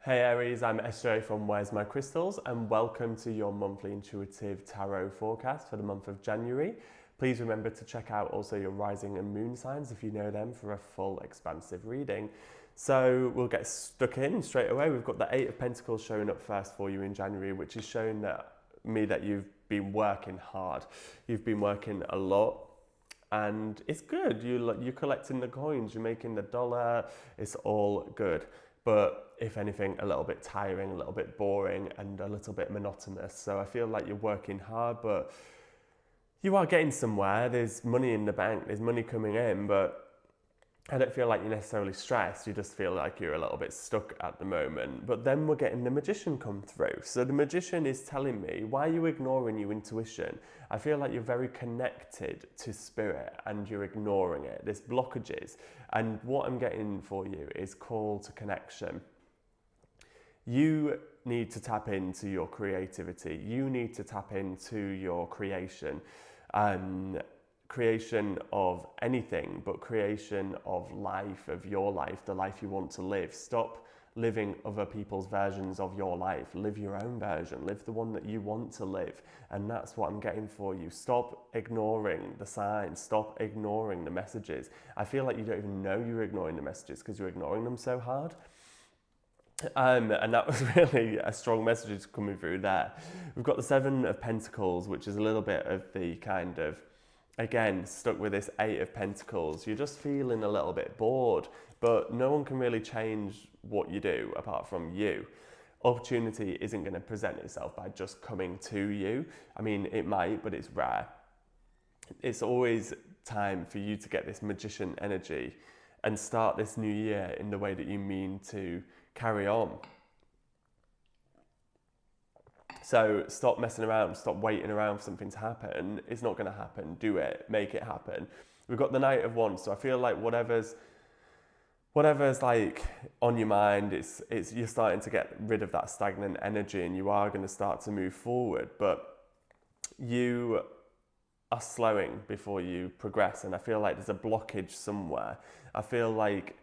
Hey Aries, I'm SJ from Where's My Crystals and welcome to your monthly intuitive tarot forecast for the month of January. Please remember to check out also your rising and moon signs if you know them for a full expansive reading. So we'll get stuck in straight away. We've got the Eight of Pentacles showing up first for you in January, which is showing that you've been working hard. You've been working a lot. And it's good. You're collecting the coins, you're making the dollar. It's all good. But if anything, a little bit tiring, a little bit boring, and a little bit monotonous. So I feel like you're working hard, but you are getting somewhere. There's money in the bank. There's money coming in, but I don't feel like you're necessarily stressed. You just feel like you're a little bit stuck at the moment. But then we're getting the Magician come through. So the Magician is telling me, why are you ignoring your intuition? I feel like you're very connected to spirit and you're ignoring it. There's blockages. And what I'm getting for you is call to connection. You need to tap into your creativity. You need to tap into your creation. Creation of anything, but creation of life, of your life, the life you want to live. Stop living other people's versions of your life. Live your own version. Live the one that you want to live. And that's what I'm getting for you. Stop ignoring the signs. Stop ignoring the messages. I feel like you don't even know you're ignoring the messages because you're ignoring them so hard. And that was really a strong message coming through there. We've got the Seven of Pentacles, which is a little bit of the kind of, again, stuck with this Eight of Pentacles. You're just feeling a little bit bored, but no one can really change what you do apart from you. Opportunity isn't going to present itself by just coming to you. I mean, it might, but it's rare. It's always time for you to get this Magician energy and start this new year in the way that you mean to carry on. So stop messing around, stop waiting around for something to happen. It's not going to happen. Do it, make it happen. We've got the Knight of Wands, so I feel like whatever's like on your mind, it's you're starting to get rid of that stagnant energy and you are going to start to move forward, but you are slowing before you progress, and I feel like there's a blockage somewhere. I feel like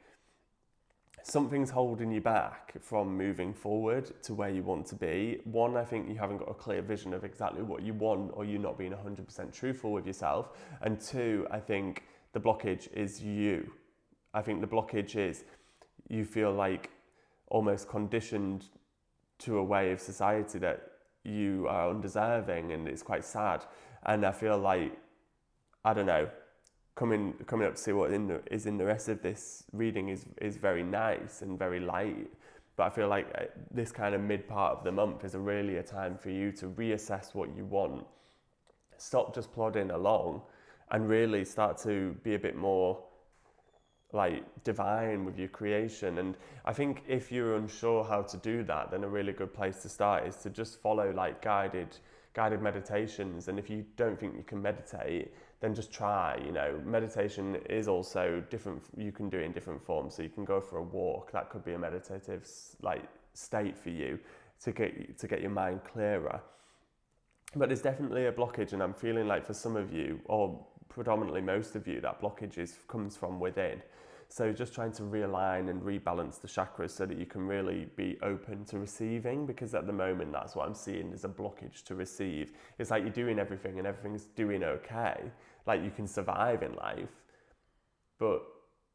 something's holding you back from moving forward to where you want to be. One, I think you haven't got a clear vision of exactly what you want, or you're not being 100% truthful with yourself. And two, I think the blockage is you. I think the blockage is you feel like almost conditioned to a way of society that you are undeserving, and it's quite sad. And I feel like, I don't know, coming up to see what is in the rest of this reading is very nice and very light, but I feel like this kind of mid part of the month is really a time for you to reassess what you want, stop just plodding along, and really start to be a bit more like divine with your creation. And I think if you're unsure how to do that, then a really good place to start is to just follow like guided meditations. And if you don't think you can meditate, then just try. Meditation is also different. You can do it in different forms. So you can go for a walk. That could be a meditative like state for you to get your mind clearer. But there's definitely a blockage, and I'm feeling like for some of you, or predominantly most of you, that blockage comes from within. So just trying to realign and rebalance the chakras so that you can really be open to receiving, because at the moment that's what I'm seeing is a blockage to receive. It's like you're doing everything and everything's doing okay, like you can survive in life, but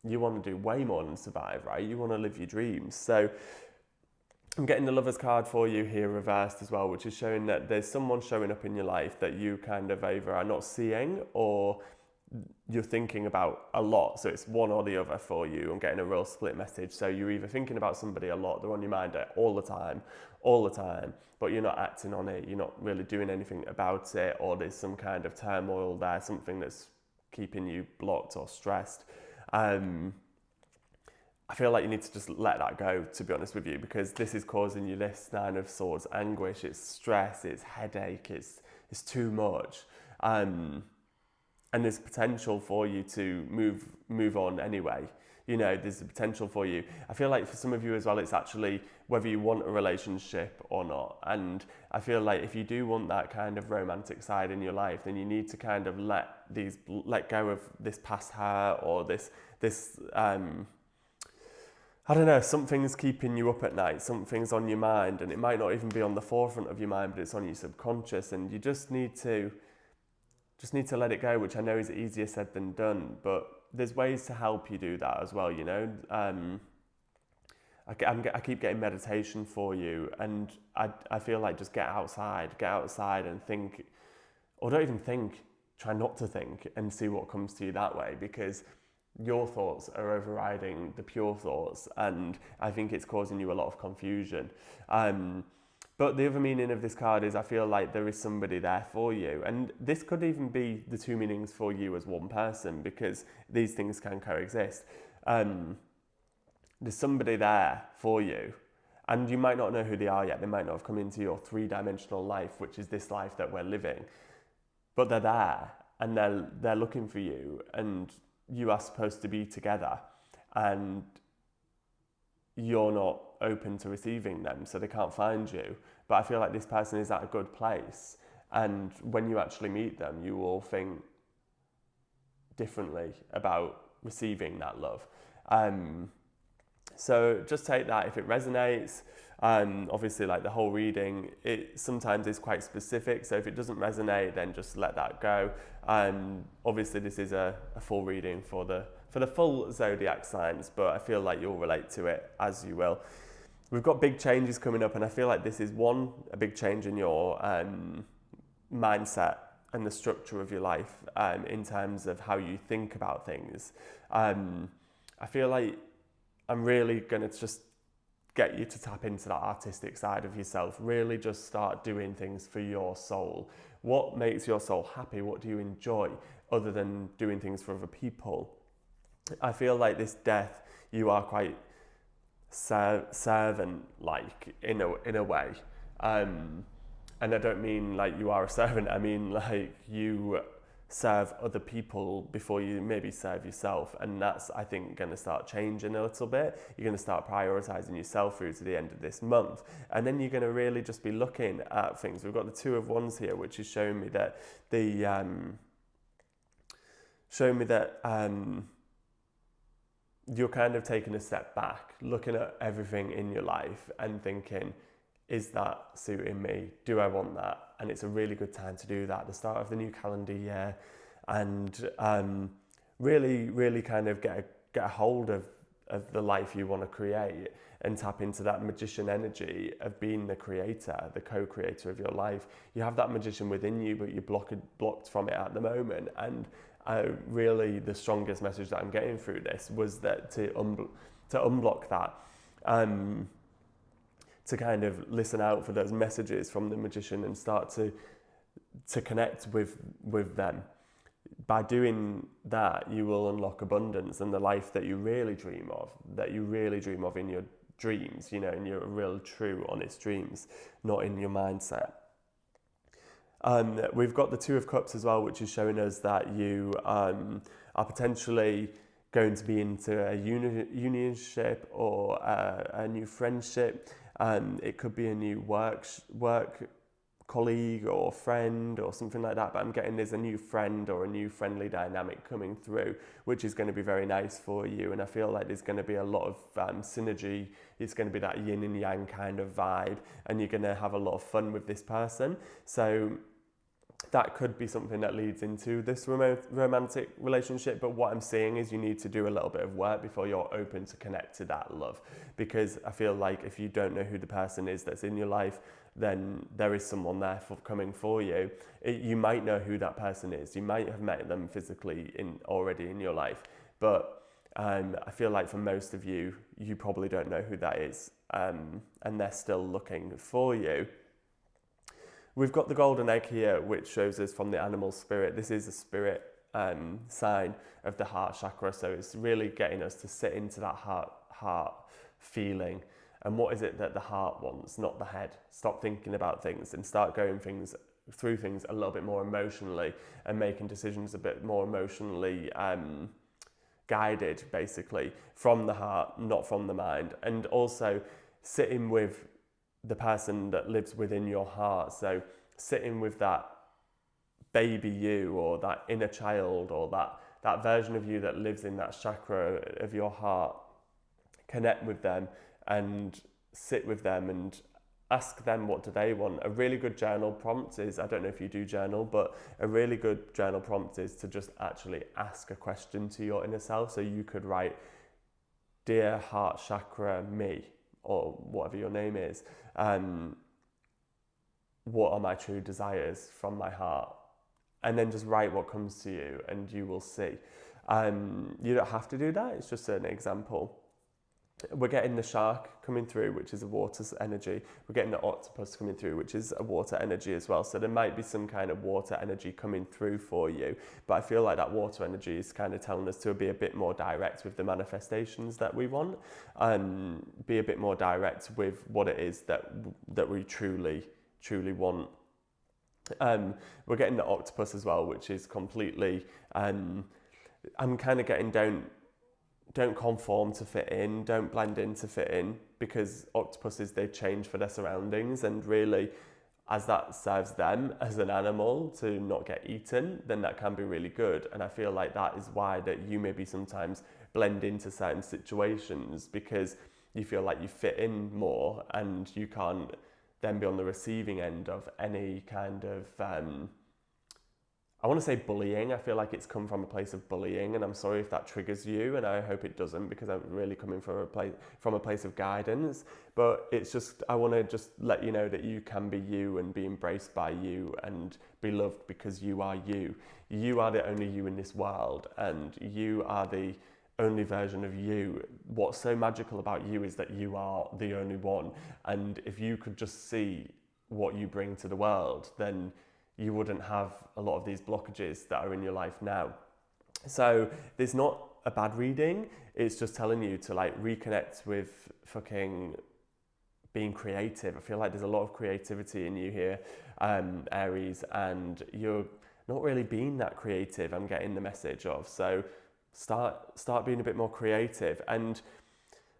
you want to do way more than survive, right? You want to live your dreams. So I'm getting the Lover's card for you here reversed as well, which is showing that there's someone showing up in your life that you kind of either are not seeing or you're thinking about a lot. So it's one or the other for you. I'm getting a real split message. So you're either thinking about somebody a lot, they're on your mind all the time, but you're not acting on it, you're not really doing anything about it, or there's some kind of turmoil there, something that's keeping you blocked or stressed. I feel like you need to just let that go, to be honest with you, because this is causing you this Nine of Swords anguish. It's stress, it's headache, it's too much. And there's potential for you to move on anyway. There's a potential for you. I feel like for some of you as well, it's actually whether you want a relationship or not. And I feel like if you do want that kind of romantic side in your life, then you need to kind of let go of this past her or this I don't know, something's keeping you up at night, something's on your mind, and it might not even be on the forefront of your mind, but it's on your subconscious, and you just need to let it go, which I know is easier said than done, but there's ways to help you do that as well, you know. I keep getting meditation for you, and I feel like just get outside and think, or don't even think, try not to think, and see what comes to you that way, because your thoughts are overriding the pure thoughts, and I think it's causing you a lot of confusion. But the other meaning of this card is I feel like there is somebody there for you. And this could even be the two meanings for you as one person, because these things can coexist. There's somebody there for you. And you might not know who they are yet. They might not have come into your three-dimensional life, which is this life that we're living. But they're there, and they're looking for you. And you are supposed to be together. And you're not open to receiving them, so they can't find you. But I feel like this person is at a good place, and when you actually meet them, you will think differently about receiving that love. So just take that if it resonates. Obviously, like the whole reading, it sometimes is quite specific, so if it doesn't resonate, then just let that go. Obviously, this is a full reading for the full zodiac signs, but I feel like you'll relate to it as you will. We've got big changes coming up, and I feel like this is a big change in your mindset and the structure of your life in terms of how you think about things. I feel like I'm really going to just get you to tap into that artistic side of yourself. Really just start doing things for your soul. What makes your soul happy? What do you enjoy other than doing things for other people? I feel like this death, you are quite servant-like in a way. And I don't mean like you are a servant, I mean like you serve other people before you maybe serve yourself, and that's, I think, going to start changing a little bit. You're going to start prioritizing yourself through to the end of this month, and then you're going to really just be looking at things. We've got the Two of Wands here, which is showing me that you're kind of taking a step back, looking at everything in your life and thinking, is that suiting me? Do I want that? And it's a really good time to do that at the start of the new calendar year, and really, really kind of get a hold of the life you want to create, and tap into that magician energy of being the creator, the co-creator of your life. You have that magician within you, but you're blocked from it at the moment. And really, the strongest message that I'm getting through this was that to unblock that. To kind of listen out for those messages from the magician and start to connect with them. By doing that, you will unlock abundance and the life that you really dream of in your dreams, you know, in your real, true, honest dreams, not in your mindset. We've got the Two of Cups as well, which is showing us that you are potentially going to be into a unionship or a new friendship. It could be a new work colleague or friend or something like that, but I'm getting there's a new friend or a new friendly dynamic coming through, which is going to be very nice for you. And I feel like there's going to be a lot of synergy. It's going to be that yin and yang kind of vibe, and you're going to have a lot of fun with this person. So that could be something that leads into this romantic relationship. But what I'm seeing is you need to do a little bit of work before you're open to connect to that love, because I feel like if you don't know who the person is that's in your life, then there is someone there coming for you. You might know who that person is. You might have met them physically already in your life, but I feel like for most of you, you probably don't know who that is, and they're still looking for you. We've got the golden egg here, which shows us from the animal spirit. This is a spirit sign of the heart chakra, so it's really getting us to sit into that heart feeling. And what is it that the heart wants, not the head? Stop thinking about things and start going through things a little bit more emotionally, and making decisions a bit more emotionally guided, basically, from the heart, not from the mind. And also sitting with the person that lives within your heart. So sitting with that baby you, or that inner child, or that version of you that lives in that chakra of your heart, connect with them and sit with them and ask them what do they want. A really good journal prompt is, I don't know if you do journal, but a really good journal prompt is to just actually ask a question to your inner self. So you could write, "Dear heart chakra me," or whatever your name is, what are my true desires from my heart? And then just write what comes to you and you will see. You don't have to do that, it's just an example. We're getting the shark coming through, which is a water energy. We're getting the octopus coming through, which is a water energy as well. So there might be some kind of water energy coming through for you. But I feel like that water energy is kind of telling us to be a bit more direct with the manifestations that we want. Be a bit more direct with what it is that we truly want. We're getting the octopus as well, which is completely, I'm kind of getting don't conform to fit in, don't blend in to fit in, because octopuses, they change for their surroundings, and really, as that serves them as an animal to not get eaten, then that can be really good. And I feel like that is why that you maybe sometimes blend into certain situations, because you feel like you fit in more and you can't then be on the receiving end of any kind of I want to say bullying. I feel like it's come from a place of bullying, and I'm sorry if that triggers you, and I hope it doesn't, because I'm really coming from a place of guidance. But it's just, I want to just let you know that you can be you and be embraced by you and be loved because you are you. You are the only you in this world, and you are the only version of you. What's so magical about you is that you are the only one. And if you could just see what you bring to the world, then you wouldn't have a lot of these blockages that are in your life now. So there's not a bad reading, it's just telling you to like reconnect with fucking being creative. I feel like there's a lot of creativity in you here, Aries, and you're not really being that creative, I'm getting the message of. So start being a bit more creative, and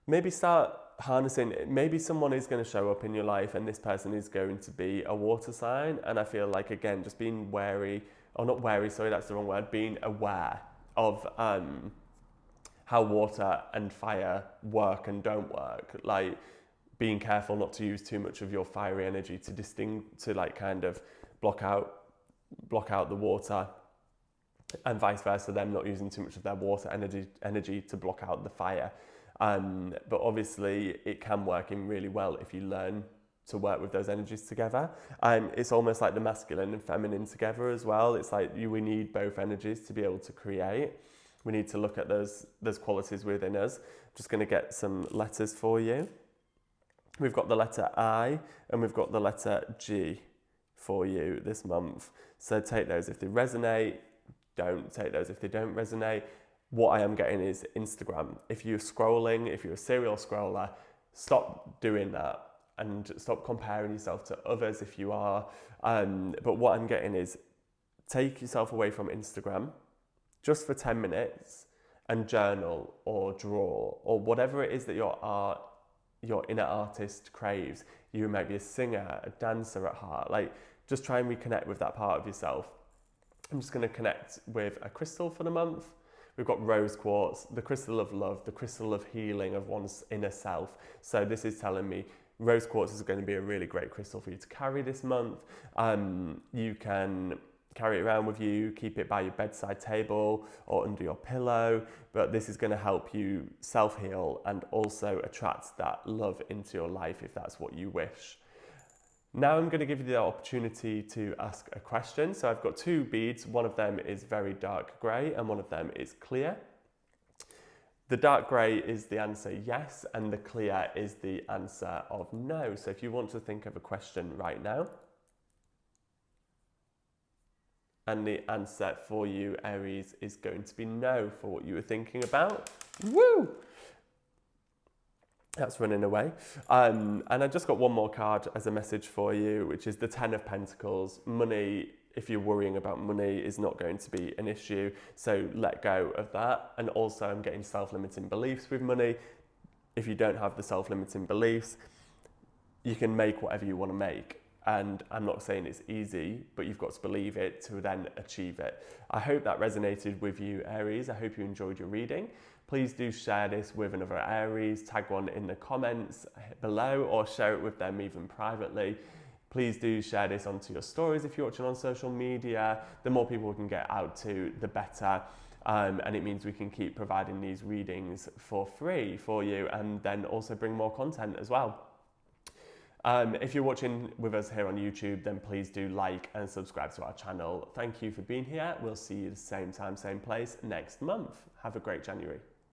maybe start harnessing. Maybe someone is going to show up in your life, and this person is going to be a water sign. And I feel like, again, just being wary, or not wary, sorry, that's the wrong word, being aware of how water and fire work and don't work. Like being careful not to use too much of your fiery energy to like kind of block out the water, and vice versa, them not using too much of their water energy to block out the fire. But obviously it can work in really well if you learn to work with those energies together. It's almost like the masculine and feminine together as well. It's like we need both energies to be able to create. We need to look at those qualities within us. I'm just going to get some letters for you. We've got the letter I and we've got the letter G for you this month. So take those if they resonate, don't take those if they don't resonate. What I am getting is Instagram. If you're scrolling, if you're a serial scroller, stop doing that and stop comparing yourself to others if you are. But what I'm getting is take yourself away from Instagram just for 10 minutes and journal or draw or whatever it is that your inner artist craves. You might be a singer, a dancer at heart. Like, just try and reconnect with that part of yourself. I'm just going to connect with a crystal for the month. We've got rose quartz, the crystal of love, the crystal of healing of one's inner self. So this is telling me rose quartz is going to be a really great crystal for you to carry this month. You can carry it around with you, keep it by your bedside table or under your pillow, but this is going to help you self-heal and also attract that love into your life if that's what you wish. Now I'm going to give you the opportunity to ask a question. So I've got two beads. One of them is very dark grey and one of them is clear. The dark grey is the answer yes, and the clear is the answer of no. So if you want to think of a question right now. And the answer for you, Aries, is going to be no for what you were thinking about. Woo! That's running away. And I just got one more card as a message for you, which is the 10 of Pentacles. Money, if you're worrying about money, is not going to be an issue. So let go of that. And also I'm getting self-limiting beliefs with money. If you don't have the self-limiting beliefs, you can make whatever you want to make. And I'm not saying it's easy, but you've got to believe it to then achieve it. I hope that resonated with you, Aries. I hope you enjoyed your reading. Please do share this with another Aries, tag one in the comments below, or share it with them even privately. Please do share this onto your stories if you're watching on social media. The more people we can get out to, the better. And it means we can keep providing these readings for free for you, and then also bring more content as well. If you're watching with us here on YouTube, then please do like and subscribe to our channel. Thank you for being here. We'll see you the same time, same place next month. Have a great January.